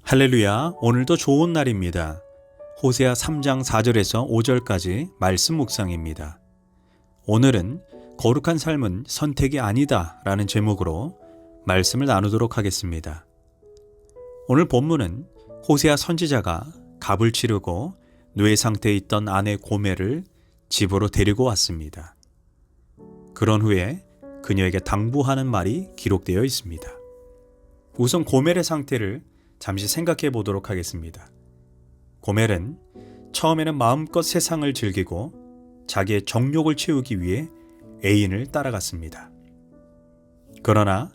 할렐루야, 오늘도 좋은 날입니다. 호세아 3장 4절에서 5절까지 말씀 묵상입니다. 오늘은 거룩한 삶은 선택이 아니다 라는 제목으로 말씀을 나누도록 하겠습니다. 오늘 본문은 호세아 선지자가 갑을 치르고 노예 상태에 있던 아내 고멜을 집으로 데리고 왔습니다. 그런 후에 그녀에게 당부하는 말이 기록되어 있습니다. 우선 고멜의 상태를 잠시 생각해 보도록 하겠습니다. 고멜은 처음에는 마음껏 세상을 즐기고 자기의 정욕을 채우기 위해 애인을 따라갔습니다. 그러나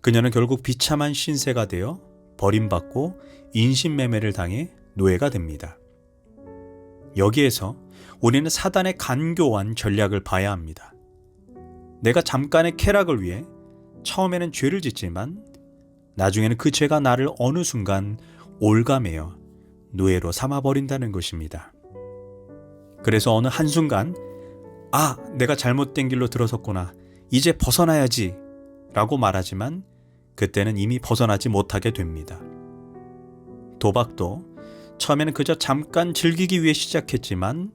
그녀는 결국 비참한 신세가 되어 버림받고 인신매매를 당해 노예가 됩니다. 여기에서 우리는 사단의 간교한 전략을 봐야 합니다. 내가 잠깐의 쾌락을 위해 처음에는 죄를 짓지만 나중에는 그 죄가 나를 어느 순간 올가매어 노예로 삼아버린다는 것입니다. 그래서 어느 한순간 내가 잘못된 길로 들어섰구나. 이제 벗어나야지 라고 말하지만 그때는 이미 벗어나지 못하게 됩니다. 도박도 처음에는 그저 잠깐 즐기기 위해 시작했지만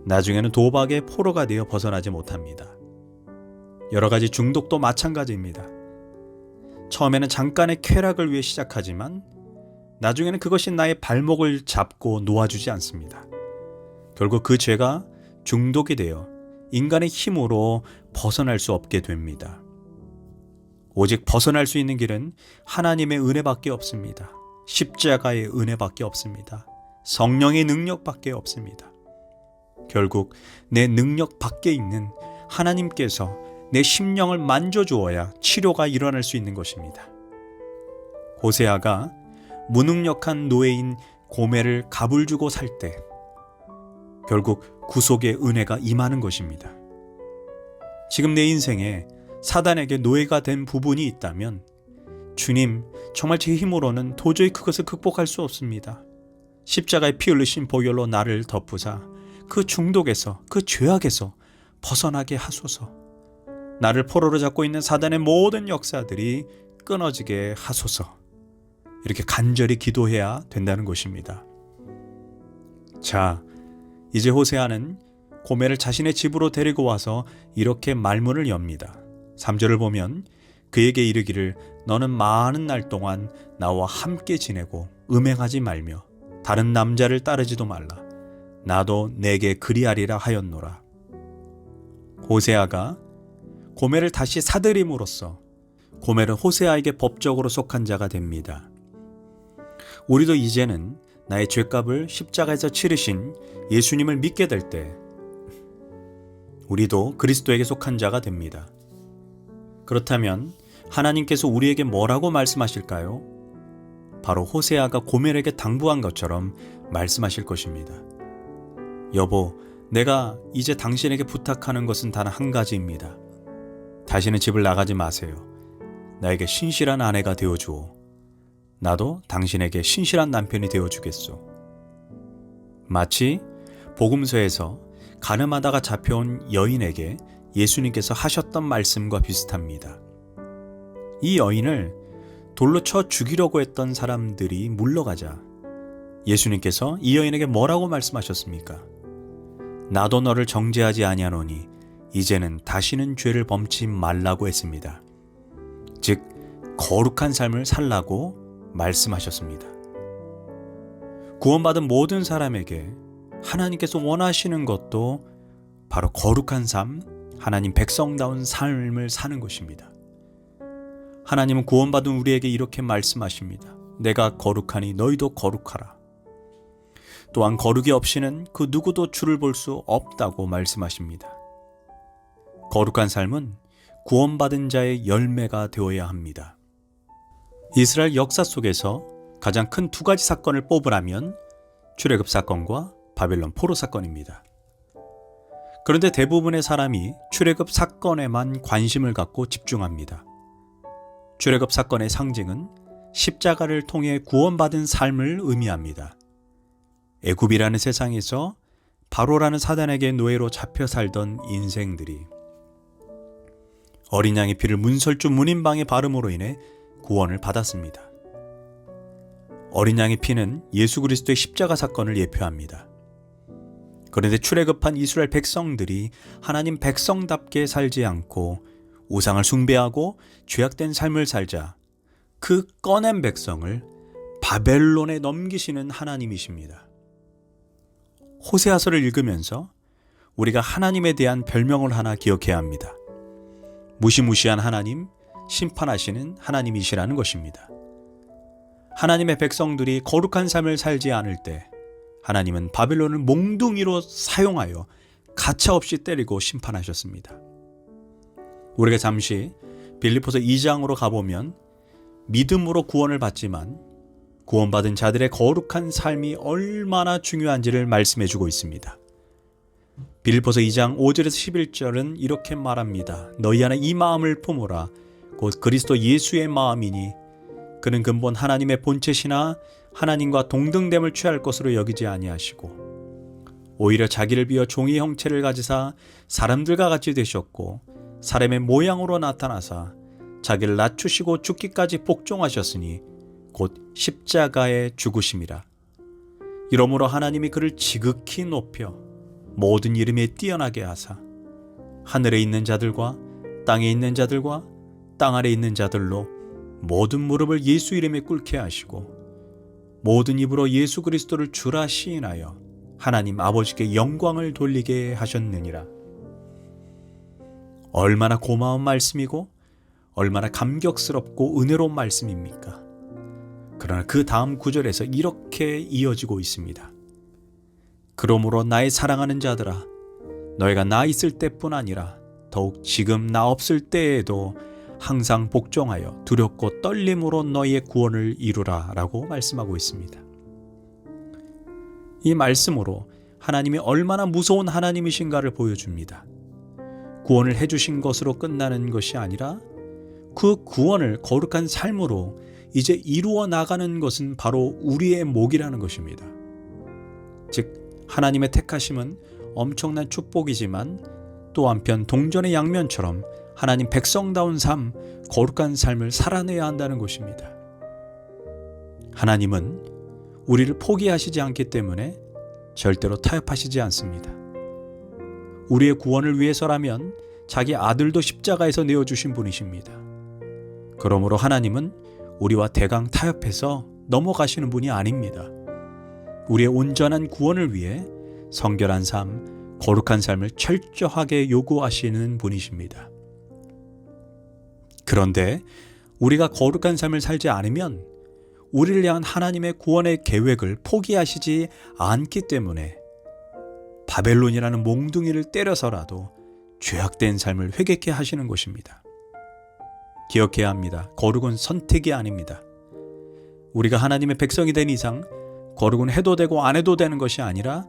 나중에는 도박의 포로가 되어 벗어나지 못합니다. 여러 가지 중독도 마찬가지입니다. 처음에는 잠깐의 쾌락을 위해 시작하지만 나중에는 그것이 나의 발목을 잡고 놓아주지 않습니다. 결국 그 죄가 중독이 되어 인간의 힘으로 벗어날 수 없게 됩니다. 오직 벗어날 수 있는 길은 하나님의 은혜밖에 없습니다. 십자가의 은혜밖에 없습니다. 성령의 능력밖에 없습니다. 결국 내 능력 밖에 있는 하나님께서 내 심령을 만져주어야 치료가 일어날 수 있는 것입니다. 호세아가 무능력한 노예인 고멜을 갑을 주고 살 때 결국 구속의 은혜가 임하는 것입니다. 지금 내 인생에 사단에게 노예가 된 부분이 있다면 주님, 정말 제 힘으로는 도저히 그것을 극복할 수 없습니다. 십자가에 피 흘리신 보혈로 나를 덮으사 그 중독에서, 그 죄악에서 벗어나게 하소서. 나를 포로로 잡고 있는 사단의 모든 역사들이 끊어지게 하소서. 이렇게 간절히 기도해야 된다는 것입니다. 자, 이제 호세아는 고멜을 자신의 집으로 데리고 와서 이렇게 말문을 엽니다. 3절을 보면 그에게 이르기를 너는 많은 날 동안 나와 함께 지내고 음행하지 말며 다른 남자를 따르지도 말라. 나도 내게 그리하리라 하였노라. 호세아가 고멜을 다시 사들임으로써 고멜은 호세아에게 법적으로 속한 자가 됩니다. 우리도 이제는 나의 죄값을 십자가에서 치르신 예수님을 믿게 될 때 우리도 그리스도에게 속한 자가 됩니다. 그렇다면 하나님께서 우리에게 뭐라고 말씀하실까요? 바로 호세아가 고멜에게 당부한 것처럼 말씀하실 것입니다. 여보, 내가 이제 당신에게 부탁하는 것은 단 한 가지입니다. 다시는 집을 나가지 마세요. 나에게 신실한 아내가 되어주오. 나도 당신에게 신실한 남편이 되어주겠소. 마치 복음서에서 가늠하다가 잡혀온 여인에게 예수님께서 하셨던 말씀과 비슷합니다. 이 여인을 돌로 쳐 죽이려고 했던 사람들이 물러가자 예수님께서 이 여인에게 뭐라고 말씀하셨습니까? 나도 너를 정죄하지 아니하노니 이제는 다시는 죄를 범치 말라고 했습니다. 즉 거룩한 삶을 살라고 말씀하셨습니다. 구원받은 모든 사람에게 하나님께서 원하시는 것도 바로 거룩한 삶, 하나님 백성다운 삶을 사는 것입니다. 하나님은 구원받은 우리에게 이렇게 말씀하십니다. 내가 거룩하니 너희도 거룩하라. 또한 거룩이 없이는 그 누구도 주를 볼 수 없다고 말씀하십니다. 거룩한 삶은 구원받은 자의 열매가 되어야 합니다. 이스라엘 역사 속에서 가장 큰 두 가지 사건을 뽑으라면 출애굽 사건과 바벨론 포로 사건입니다. 그런데 대부분의 사람이 출애굽 사건에만 관심을 갖고 집중합니다. 출애굽 사건의 상징은 십자가를 통해 구원받은 삶을 의미합니다. 애굽이라는 세상에서 바로라는 사단에게 노예로 잡혀 살던 인생들이 어린 양의 피를 문설주 문인방에 바름으로 인해 구원을 받았습니다. 어린 양의 피는 예수 그리스도의 십자가 사건을 예표합니다. 그런데 출애굽한 이스라엘 백성들이 하나님 백성답게 살지 않고 우상을 숭배하고 죄악된 삶을 살자 그 꺼낸 백성을 바벨론에 넘기시는 하나님이십니다. 호세아서를 읽으면서 우리가 하나님에 대한 별명을 하나 기억해야 합니다. 무시무시한 하나님, 심판하시는 하나님이시라는 것입니다. 하나님의 백성들이 거룩한 삶을 살지 않을 때 하나님은 바벨론을 몽둥이로 사용하여 가차없이 때리고 심판하셨습니다. 우리가 잠시 빌립보서 2장으로 가보면 믿음으로 구원을 받지만 구원받은 자들의 거룩한 삶이 얼마나 중요한지를 말씀해주고 있습니다. 빌립보서 2장 5절에서 11절은 이렇게 말합니다. 너희 안에 이 마음을 품으라. 곧 그리스도 예수의 마음이니 그는 근본 하나님의 본체시나 하나님과 동등됨을 취할 것으로 여기지 아니하시고 오히려 자기를 비어 종의 형체를 가지사 사람들과 같이 되셨고 사람의 모양으로 나타나사 자기를 낮추시고 죽기까지 복종하셨으니 곧 십자가에 죽으심이라. 이러므로 하나님이 그를 지극히 높여 모든 이름에 뛰어나게 하사 하늘에 있는 자들과 땅에 있는 자들과 땅 아래 있는 자들로 모든 무릎을 예수 이름에 꿇게 하시고 모든 입으로 예수 그리스도를 주라 시인하여 하나님 아버지께 영광을 돌리게 하셨느니라. 얼마나 고마운 말씀이고 얼마나 감격스럽고 은혜로운 말씀입니까? 그러나 그 다음 구절에서 이렇게 이어지고 있습니다. 그러므로 나의 사랑하는 자들아, 너희가 나 있을 때뿐 아니라 더욱 지금 나 없을 때에도 항상 복종하여 두렵고 떨림으로 너희의 구원을 이루라 라고 말씀하고 있습니다. 이 말씀으로 하나님이 얼마나 무서운 하나님이신가를 보여줍니다. 구원을 해주신 것으로 끝나는 것이 아니라 그 구원을 거룩한 삶으로 이제 이루어 나가는 것은 바로 우리의 몫이라는 것입니다. 즉 하나님의 택하심은 엄청난 축복이지만 또 한편 동전의 양면처럼 하나님 백성다운 삶, 거룩한 삶을 살아내야 한다는 것입니다. 하나님은 우리를 포기하시지 않기 때문에 절대로 타협하시지 않습니다. 우리의 구원을 위해서라면 자기 아들도 십자가에서 내어주신 분이십니다. 그러므로 하나님은 우리와 대강 타협해서 넘어가시는 분이 아닙니다. 우리의 온전한 구원을 위해 성결한 삶, 거룩한 삶을 철저하게 요구하시는 분이십니다. 그런데 우리가 거룩한 삶을 살지 않으면 우리를 향한 하나님의 구원의 계획을 포기하시지 않기 때문에 바벨론이라는 몽둥이를 때려서라도 죄악된 삶을 회개케 하시는 것입니다. 기억해야 합니다. 거룩은 선택이 아닙니다. 우리가 하나님의 백성이 된 이상 거룩은 해도 되고 안 해도 되는 것이 아니라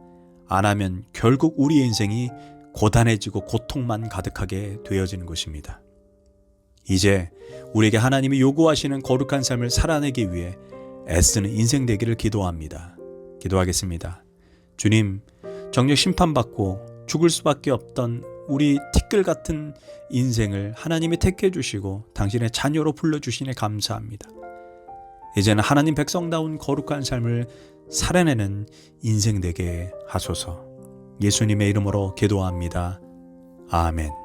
안 하면 결국 우리의 인생이 고단해지고 고통만 가득하게 되어지는 것입니다. 이제 우리에게 하나님이 요구하시는 거룩한 삶을 살아내기 위해 애쓰는 인생 되기를 기도합니다. 기도하겠습니다. 주님, 정녕 심판받고 죽을 수밖에 없던 우리 티끌 같은 인생을 하나님이 택해 주시고 당신의 자녀로 불러주시니 감사합니다. 이제는 하나님 백성다운 거룩한 삶을 살아내는 인생 되게 하소서. 예수님의 이름으로 기도합니다. 아멘.